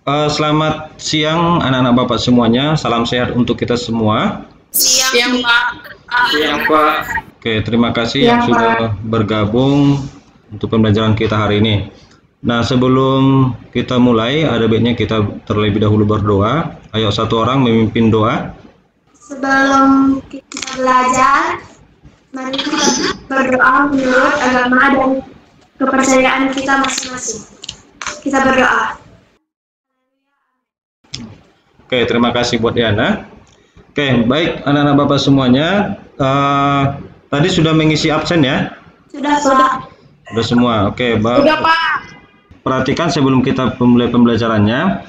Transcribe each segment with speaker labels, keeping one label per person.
Speaker 1: Selamat siang anak-anak Bapak semuanya. Salam sehat untuk kita semua.
Speaker 2: Siang, Pak.
Speaker 3: Siang, Pak.
Speaker 1: Oke, terima kasih yang sudah bergabung untuk pembelajaran kita hari ini. Nah, sebelum kita mulai, ada baiknya kita terlebih dahulu berdoa. Ayo satu orang memimpin doa.
Speaker 2: Sebelum kita belajar, mari kita berdoa menurut agama dan kepercayaan kita masing-masing. Kita berdoa.
Speaker 1: Oke, terima kasih buat Diana. Oke, baik anak-anak Bapak semuanya. Tadi sudah mengisi absen ya?
Speaker 2: Sudah, Pak.
Speaker 1: Sudah semua. Oke, Bapak.
Speaker 2: Sudah, Pak.
Speaker 1: Perhatikan sebelum kita mulai pembelajarannya.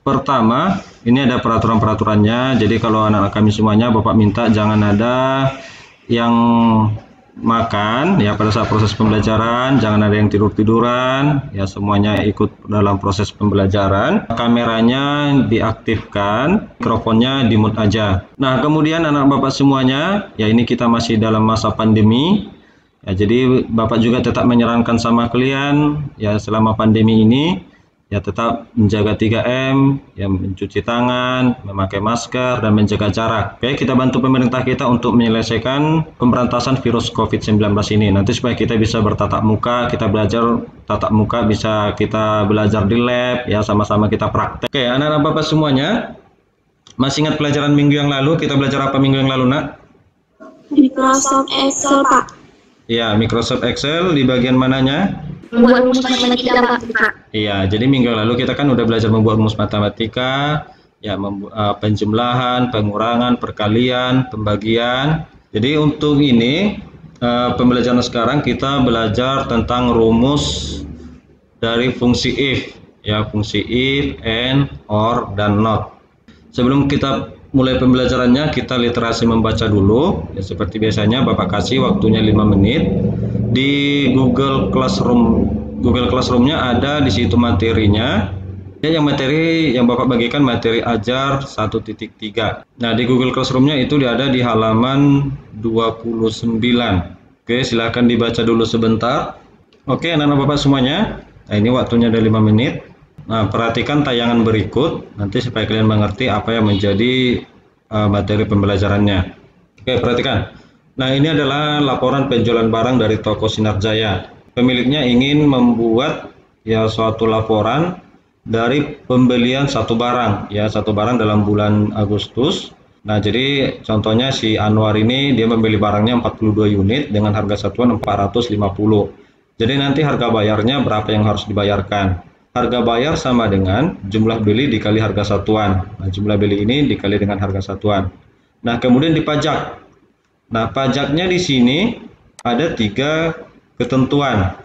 Speaker 1: Pertama, ini ada peraturan-peraturannya. Jadi kalau anak-anak kami semuanya, Bapak minta jangan ada yang makan ya pada saat proses pembelajaran, jangan ada yang tidur-tiduran ya, semuanya ikut dalam proses pembelajaran. Kameranya diaktifkan, mikrofonnya di mute aja. Nah, kemudian anak Bapak semuanya, ya ini kita masih dalam masa pandemi. Ya, jadi Bapak juga tetap menyarankan sama kalian ya selama pandemi ini ya tetap menjaga 3M, ya mencuci tangan, memakai masker dan menjaga jarak. Oke, kita bantu pemerintah kita untuk menyelesaikan pemberantasan virus COVID-19 ini. Nanti supaya kita bisa bertatap muka, kita belajar tatap muka, bisa kita belajar di lab ya, sama-sama kita praktek. Oke, anak-anak Bapak semuanya, masih ingat pelajaran minggu yang lalu? Kita belajar apa minggu yang lalu, Nak?
Speaker 2: Microsoft Excel, Pak.
Speaker 1: Ya, Microsoft Excel di bagian mananya?
Speaker 2: Buat rumus matematika, Pak.
Speaker 1: Iya, jadi minggu lalu kita kan udah belajar membuat rumus matematika, ya penjumlahan, pengurangan, perkalian, pembagian. Jadi untuk ini pembelajaran sekarang kita belajar tentang rumus dari fungsi if, ya fungsi if, and, or, dan not. Sebelum kita mulai pembelajarannya, kita literasi membaca dulu. Ya, seperti biasanya Bapak kasih waktunya 5 menit. Di Google Classroom-nya ada di situ materinya. Ya, yang materi yang Bapak bagikan materi ajar 1.3. Nah, di Google Classroom-nya itu ada di halaman 29. Oke, silahkan dibaca dulu sebentar. Oke, anak-anak Bapak semuanya. Nah, ini waktunya ada 5 menit. Nah, perhatikan tayangan berikut nanti supaya kalian mengerti apa yang menjadi materi pembelajarannya. Oke, perhatikan. Nah, ini adalah laporan penjualan barang dari toko Sinar Jaya. Pemiliknya ingin membuat ya suatu laporan dari pembelian satu barang, ya satu barang dalam bulan Agustus. Nah, jadi contohnya si Anwar ini dia membeli barangnya 42 unit dengan harga satuan 450. Jadi nanti harga bayarnya berapa yang harus dibayarkan? Harga bayar sama dengan jumlah beli dikali harga satuan. Nah, jumlah beli ini dikali dengan harga satuan. Nah, kemudian dipajak. Nah, pajaknya di sini ada 3 ketentuan.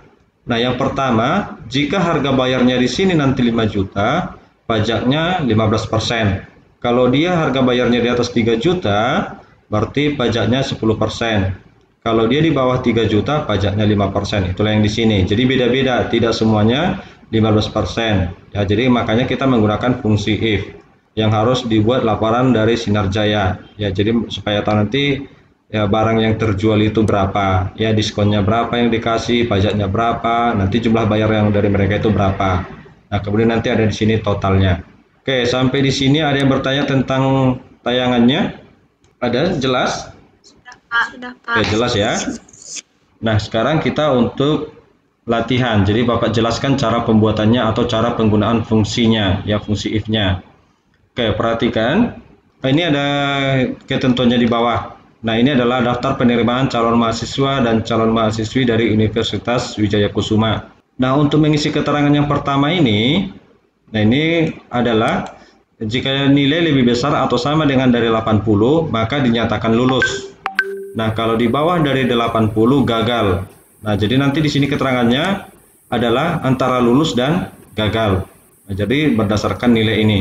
Speaker 1: Nah, yang pertama, jika harga bayarnya di sini nanti 5 juta, pajaknya 15%. Kalau dia harga bayarnya di atas 3 juta, berarti pajaknya 10%. Kalau dia di bawah 3 juta, pajaknya 5%. Itulah yang di sini. Jadi beda-beda, tidak semuanya 15%. Ya, jadi makanya kita menggunakan fungsi if yang harus dibuat laporan dari Sinar Jaya. Ya, jadi supaya tahu nanti ya barang yang terjual itu berapa, ya diskonnya berapa yang dikasih, pajaknya berapa, nanti jumlah bayar yang dari mereka itu berapa. Nah, kemudian nanti ada di sini totalnya. Oke, sampai di sini ada yang bertanya tentang tayangannya? Ada? Jelas?
Speaker 2: Sudah, Pak.
Speaker 1: Oke, jelas ya. Nah, sekarang kita untuk latihan. Jadi Bapak jelaskan cara pembuatannya atau cara penggunaan fungsinya, ya fungsi if-nya. Oke, perhatikan. Ini ada ketentuannya di bawah. Nah, ini adalah daftar penerimaan calon mahasiswa dan calon mahasiswi dari Universitas Wijaya Kusuma. Nah, untuk mengisi keterangan yang pertama ini, nah ini adalah jika nilai lebih besar atau sama dengan dari 80, maka dinyatakan lulus. Nah, kalau di bawah dari 80 gagal. Nah, jadi nanti di sini keterangannya adalah antara lulus dan gagal. Nah, jadi berdasarkan nilai ini.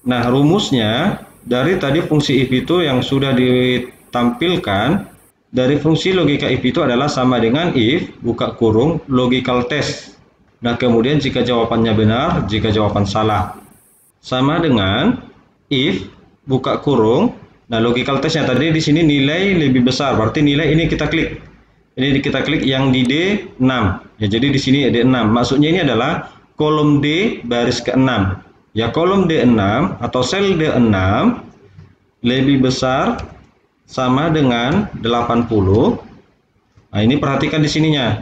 Speaker 1: Nah, rumusnya dari tadi fungsi if itu yang sudah ditampilkan dari fungsi logika if itu adalah sama dengan if buka kurung logical test. Nah, kemudian jika jawabannya benar, jika jawaban salah. Sama dengan if buka kurung. Nah, logical testnya tadi di sini nilai lebih besar, berarti nilai ini kita klik. Ini kita klik yang di D6. Ya, jadi di sini D6. Maksudnya ini adalah kolom D baris ke-6. Ya, kolom D6 atau sel D6 lebih besar sama dengan 80. Nah, ini perhatikan di sininya.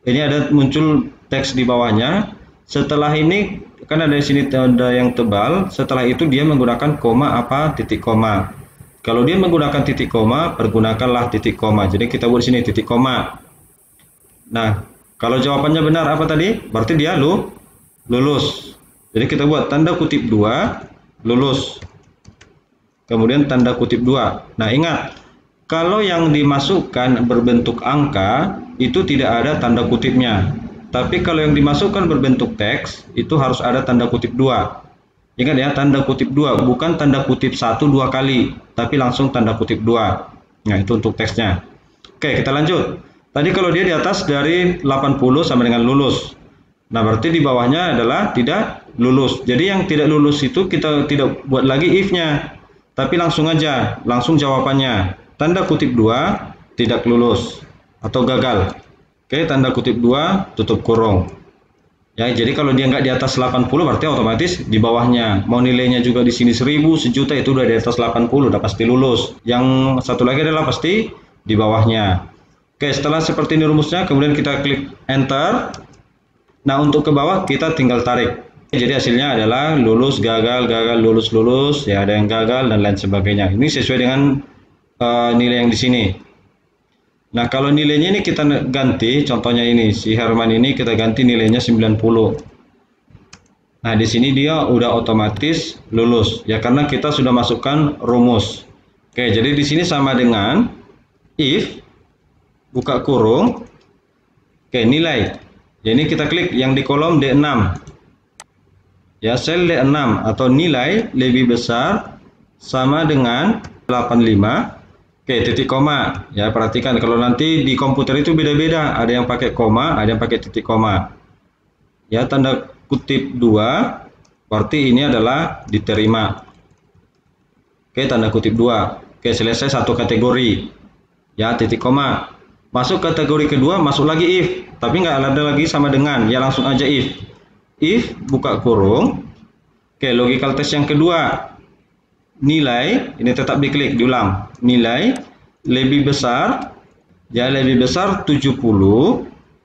Speaker 1: Ini ada muncul teks di bawahnya. Setelah ini kan ada di sini ada yang tebal. Setelah itu dia menggunakan koma apa titik koma. Kalau dia menggunakan titik koma, pergunakanlah titik koma. Jadi kita buat di sini titik koma. Nah, kalau jawabannya benar apa tadi? Berarti dia lulus. Jadi kita buat tanda kutip 2 lulus. Kemudian tanda kutip 2. Nah, ingat, kalau yang dimasukkan berbentuk angka, itu tidak ada tanda kutipnya. Tapi kalau yang dimasukkan berbentuk teks, itu harus ada tanda kutip 2. Ingat ya, tanda kutip 2, bukan tanda kutip 1-2 kali, tapi langsung tanda kutip 2. Nah, itu untuk teksnya. Oke, kita lanjut. Tadi kalau dia di atas dari 80 sama dengan lulus. Nah, berarti di bawahnya adalah tidak lulus. Jadi yang tidak lulus itu kita tidak buat lagi if-nya, tapi langsung aja, langsung jawabannya. Tanda kutip 2 tidak lulus atau gagal. Oke, tanda kutip 2 tutup kurung. Ya, jadi kalau dia nggak di atas 80 berarti otomatis di bawahnya. Mau nilainya juga di sini 1000, sejuta itu udah di atas 80, udah pasti lulus. Yang satu lagi adalah pasti di bawahnya. Oke, setelah seperti ini rumusnya, kemudian kita klik enter. Nah, untuk ke bawah kita tinggal tarik. Jadi hasilnya adalah lulus, gagal, gagal, lulus, lulus. Ya, ada yang gagal dan lain sebagainya. Ini sesuai dengan nilai yang di sini. Nah, kalau nilainya ini kita ganti, contohnya ini si Herman ini kita ganti nilainya 90. Nah, di sini dia udah otomatis lulus ya karena kita sudah masukkan rumus. Oke, jadi di sini sama dengan if buka kurung. Oke, nilai. Ya, ini kita klik yang di kolom D6. Ya, sel D6 atau nilai lebih besar sama dengan 85. Oke, titik koma. Ya, perhatikan kalau nanti di komputer itu beda-beda. Ada yang pakai koma, ada yang pakai titik koma. Ya, tanda kutip 2 berarti ini adalah diterima. Oke, tanda kutip 2. Oke, selesai satu kategori. Ya, titik koma. Masuk kategori kedua, masuk lagi if. Tapi nggak ada lagi sama dengan. Ya, langsung aja if. If buka kurung. Oke, logical test yang kedua. Nilai, ini tetap diklik, diulang. Nilai lebih besar, ya lebih besar 70,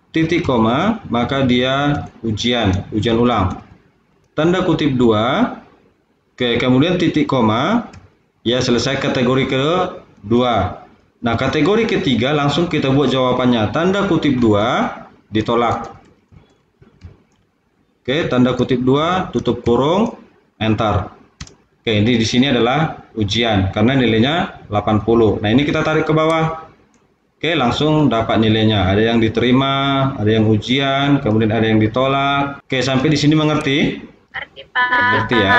Speaker 1: titik koma, maka dia ujian ulang. Tanda kutip 2, oke, kemudian titik koma, ya selesai kategori kedua. Nah, kategori ketiga langsung kita buat jawabannya. Tanda kutip 2 ditolak. Oke, tanda kutip 2 tutup kurung, enter. Oke, ini di sini adalah ujian karena nilainya 80. Nah, ini kita tarik ke bawah. Oke, langsung dapat nilainya. Ada yang diterima, ada yang ujian, kemudian ada yang ditolak. Oke, sampai di sini mengerti?
Speaker 2: Ngerti, Pak.
Speaker 1: Mengerti ya?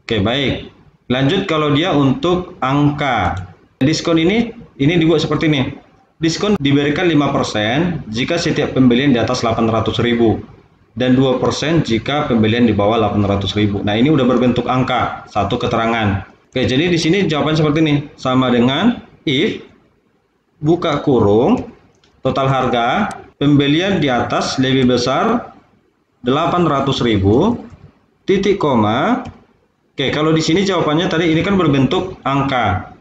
Speaker 1: Oke, baik. Lanjut kalau dia untuk angka. Diskon ini dibuat seperti ini. Diskon diberikan 5% jika setiap pembelian di atas 800.000. Dan 2% jika pembelian di bawah 800.000. Nah, ini udah berbentuk angka, satu keterangan. Oke, jadi di sini jawaban seperti ini. Sama dengan if buka kurung total harga pembelian di atas lebih besar 800.000 titik koma. Oke, kalau di sini jawabannya tadi ini kan berbentuk angka.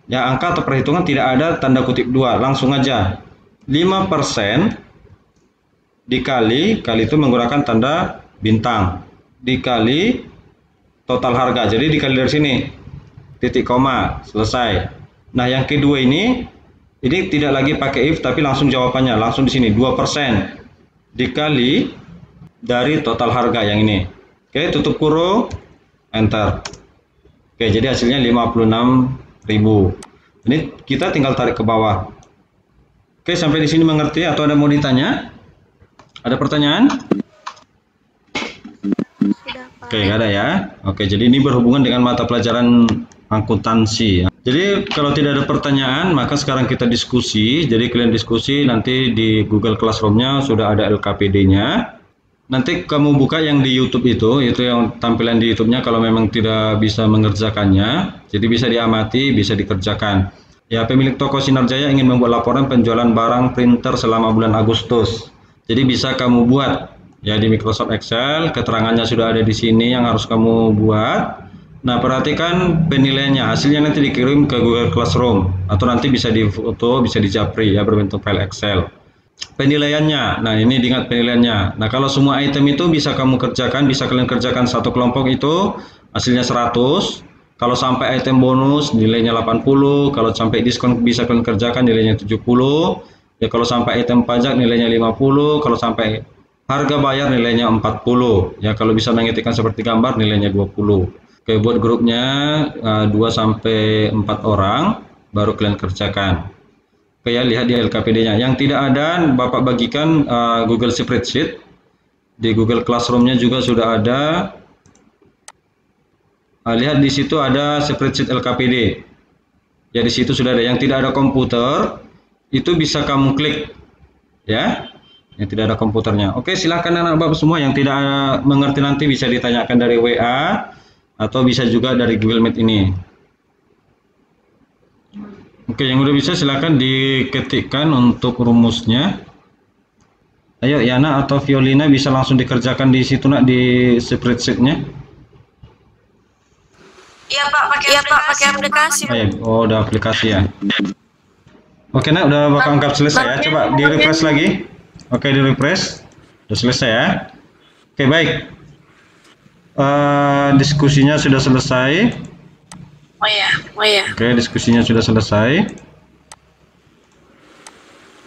Speaker 1: Ya, angka atau perhitungan tidak ada tanda kutip 2, langsung aja. 5% dikali itu menggunakan tanda bintang dikali total harga, jadi dikali dari sini titik koma, selesai. Nah, yang kedua ini tidak lagi pakai if tapi langsung jawabannya langsung di sini 2% dikali dari total harga yang ini. Oke, tutup kurung, enter. Oke, jadi hasilnya 56.000. Ini kita tinggal tarik ke bawah. Oke, sampai di sini mengerti atau ada mau ditanya? Ada pertanyaan?
Speaker 2: Sudah, Pak.
Speaker 1: Oke, nggak ada ya. Oke, jadi ini berhubungan dengan mata pelajaran akuntansi. Jadi kalau tidak ada pertanyaan, maka sekarang kita diskusi. Jadi kalian diskusi nanti di Google Classroom-nya sudah ada LKPD-nya. Nanti kamu buka yang di YouTube itu yang tampilan di YouTube-nya kalau memang tidak bisa mengerjakannya. Jadi bisa diamati, bisa dikerjakan. Ya, pemilik toko Sinar Jaya ingin membuat laporan penjualan barang printer selama bulan Agustus. Jadi bisa kamu buat Ya, di Microsoft Excel, keterangannya sudah ada di sini yang harus kamu buat. Nah, perhatikan penilaiannya, hasilnya nanti dikirim ke Google Classroom atau nanti bisa difoto, bisa dijapri ya berbentuk file Excel. Penilaiannya, nah ini diingat penilaiannya. Nah, kalau semua item itu bisa kamu kerjakan, bisa kalian kerjakan satu kelompok itu hasilnya 100. Kalau sampai item bonus nilainya 80, kalau sampai diskon bisa kalian kerjakan nilainya 70. Ya, kalau sampai item pajak nilainya 50, kalau sampai harga bayar nilainya 40. Ya, kalau bisa mengetikkan seperti gambar nilainya 20. Oke, buat grupnya 2 sampai 4 orang baru kalian kerjakan. Oke ya, lihat di LKPD-nya. Yang tidak ada, Bapak bagikan Google Spreadsheet. Di Google Classroom-nya juga sudah ada. Lihat di situ ada spreadsheet LKPD. Ya, di situ sudah ada. Yang tidak ada komputer, itu bisa kamu klik. Ya, yang tidak ada komputernya. Oke, silahkan anak Bapak semua yang tidak mengerti nanti bisa ditanyakan dari WA. Atau bisa juga dari Google Meet ini. Oke, yang udah bisa silakan diketikkan untuk rumusnya. Ayo, Yana atau Violina bisa langsung dikerjakan di situ nak, di spreadsheet-nya.
Speaker 2: Iya Pak, pakai aplikasi.
Speaker 1: Oh, udah aplikasi ya. Oke nak, udah Bapak anggap selesai ya. Coba di refresh lagi. Oke, di refresh. Udah selesai ya. Oke, baik. Diskusinya sudah selesai.
Speaker 2: Oh ya.
Speaker 1: Oke, diskusinya sudah selesai.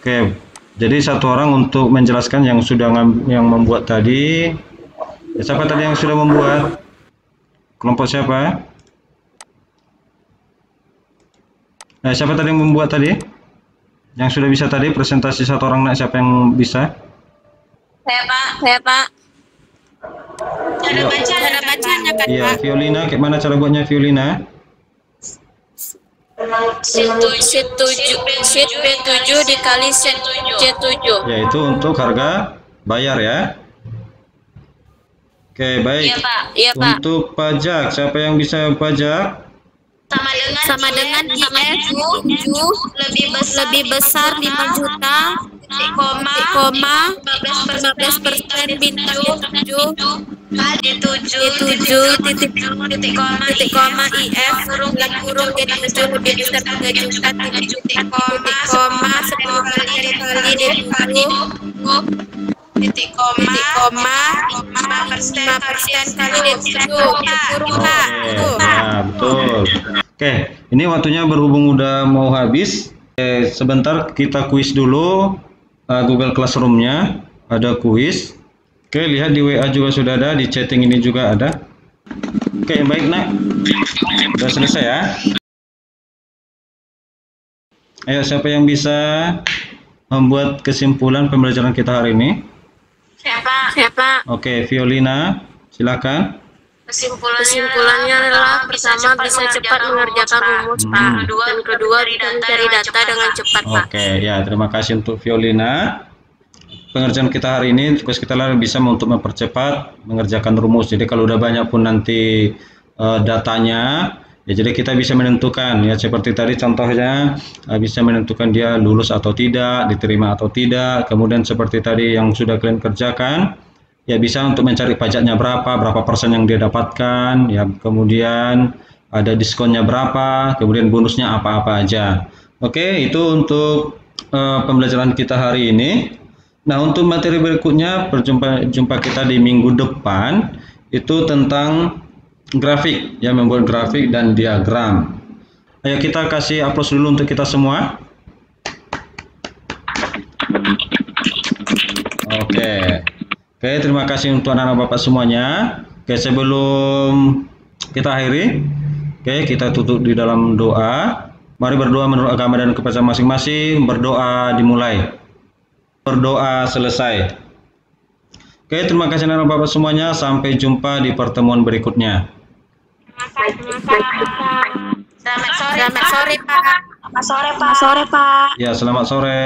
Speaker 1: Oke, jadi satu orang untuk menjelaskan yang sudah yang membuat tadi. Ya, siapa tadi yang sudah membuat? Kelompok siapa? Nah, siapa tadi yang membuat tadi? Yang sudah bisa tadi presentasi satu orang, nak siapa yang bisa?
Speaker 2: Saya Pak. Cara bacanya kan
Speaker 1: Iya,
Speaker 2: Pak.
Speaker 1: Violina, kayak mana cara buatnya Violina?
Speaker 2: Sheet B7 dikali sheet C7.
Speaker 1: Ya, itu untuk harga bayar ya. Oke, baik.
Speaker 2: Iya Pak.
Speaker 1: Untuk pajak, siapa yang bisa pajak?
Speaker 2: Sama dengan IF 7 lebih besar 5 juta, 15% bintang 7 titik koma IF kurung jadi 7 lebih besar 3 juta titik koma 10 kali titik koma 5% kali 7 kurung Pak.
Speaker 1: Nah, betul. Oke, ini waktunya berhubung udah mau habis. Sebentar kita kuis dulu Google Classroom-nya. Ada kuis. Oke, lihat di WA juga sudah ada, di chatting ini juga ada. Oke, baik nak. Sudah selesai ya. Ayo, siapa yang bisa membuat kesimpulan pembelajaran kita hari ini?
Speaker 2: Siapa?
Speaker 1: Oke, Violina, silakan.
Speaker 2: Kesimpulannya adalah pertama bisa cepat mengerjakan rumus Pak. Dan kedua mencari data dengan cepat Pak.
Speaker 1: Oke, ya terima kasih untuk Violina. Pengerjaan kita hari ini tugas kita bisa untuk mempercepat mengerjakan rumus. Jadi kalau udah banyak pun nanti datanya, ya jadi kita bisa menentukan ya seperti tadi contohnya bisa menentukan dia lulus atau tidak, diterima atau tidak. Kemudian seperti tadi yang sudah kalian kerjakan. Ya bisa untuk mencari pajaknya berapa persen yang dia dapatkan, ya kemudian ada diskonnya berapa, kemudian bonusnya apa-apa aja. Oke, itu untuk pembelajaran kita hari ini. Nah, untuk materi berikutnya, jumpa kita di minggu depan, itu tentang grafik, ya membuat grafik dan diagram. Ayo kita kasih aplaus dulu untuk kita semua. Oke, terima kasih untuk anak-anak Bapak semuanya. Oke, sebelum kita akhiri, kita tutup di dalam doa. Mari berdoa menurut agama dan kepercayaan masing-masing. Berdoa dimulai. Berdoa selesai. Oke, terima kasih anak-anak Bapak semuanya. Sampai jumpa di pertemuan berikutnya.
Speaker 2: Selamat sore Pak.
Speaker 1: Ya, selamat sore.